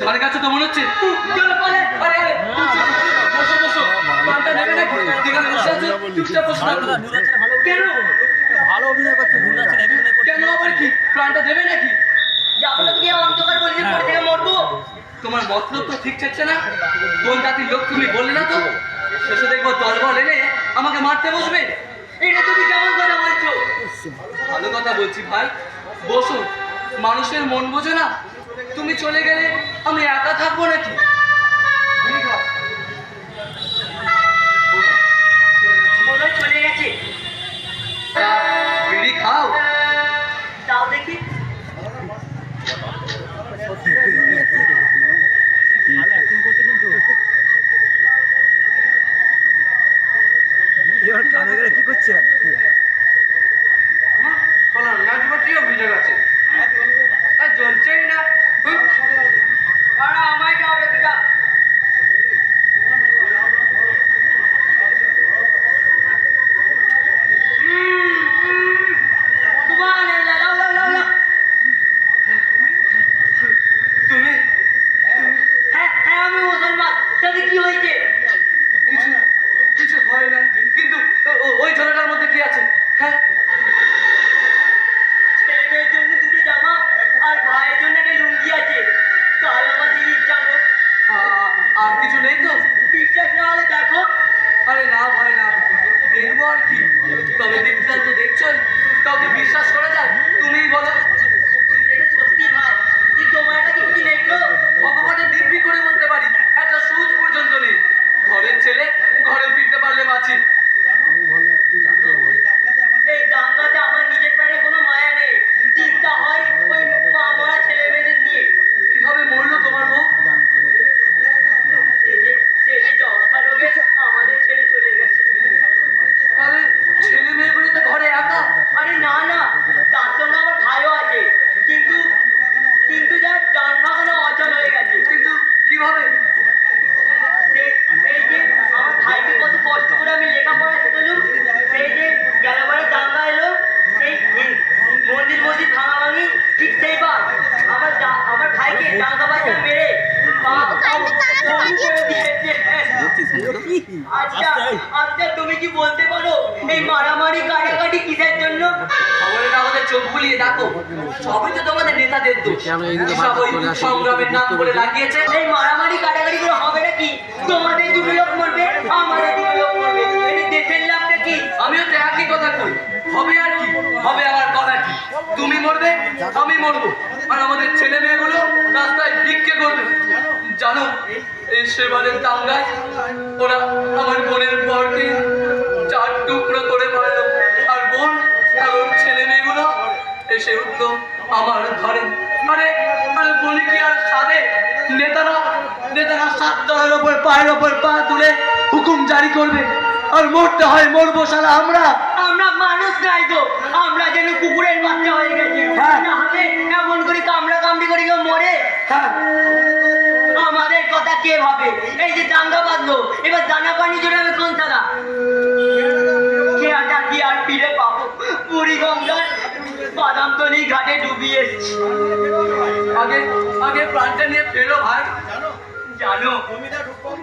ধারে কাছে তো মনে হচ্ছে চলো পালে। আরে আরে বসো বসো, প্রাণটা নেবে নাকি? যেখানে বসে আছো চুপচাপ বসে থাকো। কেন ভালো অভিনয় করছে, কেন আবার কি প্রাণটা দেবে নাকি? যাবো না কি অন্ধকার বলে যে পড়ে থেকে মরবো? তোমার মতলব তো ঠিক চাচ্ছে না। কোন জাতির লোক তুমি বললে না তো? শেষে দেখবো দলবল এনে আমাকে মারতে বসবে। এটা তুমি কেমন কথা বলছো? ভালো কথা বলছি ভাই, বসো। মানুষের মন বোঝে না? তুমি চলে গেলে আমি একা থাকবো নাকি? মনে হয় চলে গেছে। তা বিড়ি খাও। তাও দেখি। ভালো অ্যাক্টিং করছে কিন্তু। এবার কানে গেলে কি করছে? চলো নাচ বাটিও ভিজে গেছে, আর জ্বলছেই না। আর আমায় যাও রেখে যাও। তুমি হ্যাঁ হ্যাঁ আমি মুসলমান, তাতে কি হয়েছে? কিছু কিছু হয় না, কিন্তু ওই ঝোলাটার মধ্যে কি আছে? হ্যাঁ, ছেলে মেয়ের জন্য দুটো জামা আর ভাইয়ের জন্য একটা লুঙ্গি আছে। কাল আমার জিনিস জানো। আর কিছু নেই তো? বিশ্বাস না হলে দেখো। আরে না ভাই না, দেখবো আর কি। তবে দিকটা তো দেখছোই, কাউকে বিশ্বাস করা যায়? তুমিই বলো। এটা সত্যি ভাই, কি তোমার কাছে কিছু নেই তো? ভগবানের দিব্যি করে বলতে পারি, একটা সুচ পর্যন্ত নেই। ঘরের ছেলে ঘরে ফিরতে পারলে বাঁচি। এই দাঙ্গাতে আমার নিজের প্রাণে কোনো মায়া নেই। চিন্তা হয় ওই মা মরা ছেলে মেয়েদের নিয়ে। কিভাবে মরলো তোমার বউ? সে যে যক্ষা রোগে আমাদের ছেড়ে চলে গেছে। তাহলে ছেলে মেয়েগুলো তো ঘরে একা। আরে না না, তার সঙ্গে আমার ভাইও আছে, কিন্তু কিন্তু যার ডান ফাঁকানো অচল হয়ে গেছে। কিন্তু কিভাবে? এই যে আমার ভাইকে কত কষ্ট করে আমি লেখাপড়া শেখালুম, সেই যে গেলবারে দাঙ্গা এলো, এই মন্দির মসজিদ ভাঙাভাঙি, ঠিক সেইবার আমার ভাইকে দাঙ্গাবাজরা মেরে আচ্ছা আচ্ছা, তুমি কি বলতে পারো এই মারামারি কাটাকাটি কিসের জন্য? খবরের কাগজে চোখ বুলিয়ে দেখো, সবই তো তোমাদের নেতাদের দোষ। সব ওই সংগ্রামের নাম করে লাগিয়েছে। এই মারামারি কাটাকাটি করে হবে নাকি? তোমাদের দুটো লোক মরবে, আমাদের দুটো লোক মরবে, এটা দেশের লাভটা কি? আমিও তো একই কথা করি। হবে আর কি হবে, আমার কথা কি? তুমি মরবে, আমি মরবো, আর আমাদের ছেলে মেয়েগুলো রাস্তায় ভিক্ষে করবে। জানো, এই সেবারের দাঙ্গায় ওরা আমার বোনের বরকে 4 টুকরো করে মারলো, আর বোন আর ওর ছেলে মেয়েগুলো এসে উঠলো আমার ঘরে। আরে আরে বলি কি আর সাধে? নেতারা নেতারা 7 তলার ওপর পায়ের ওপর পা তুলে হুকুম জারি করবে, আর মরতে হয় মরবো শালা আমরা। আমরা মানুষ নাই তো, আমরা যেন কুকুরের বাচ্চা হয়ে গেছি। হ্যাঁ। না হলে এমন করে কামড়া কামড়ি করে কেউ মরে? হ্যাঁ, আমাদের কথা কে ভাবে? এই যে দাঙ্গা বাঁধলো, এবার দানা পানি জন্য আমি কোন সালা খেয়াটা কি আর ফিরে পাবো? পুরী গঙ্গার বাদামতলি ঘাটে ডুবিয়ে এসছি। আগে আগে প্রাণটা নিয়ে ফেরো ভাই। জানো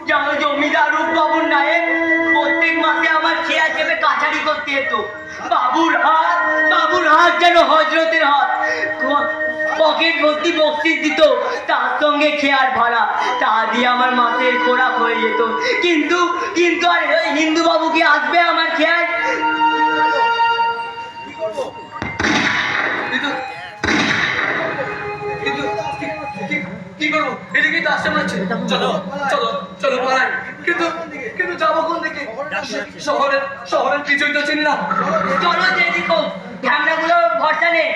যেমন জমিদার রূপবাবুর নায়েব প্রত্যেক মাসে আমার খেয়া চেপে কাছারি করতে যেত। বাবুর হাত যেন হজরতের হাত। পকেট ভর্তি বক্সিস দিত, তার সঙ্গে খেয়ার ভাড়া, তা দিয়ে আমার মাসের খোরাক হয়ে যেত। কিন্তু কিন্তু আর হিন্দু বাবু কি আসবে আমার খেয়ায়? কিন্তু কি করবো? এদিকেই তো আসতে পারছে। চলো চলো চলো পালাই। কিন্তু কিন্তু যাবো কোন দিকে? শহরের পিছুই তো চিনি না। চলো যেদিকে ঢ্যামনাগুলো ভরসা নেই।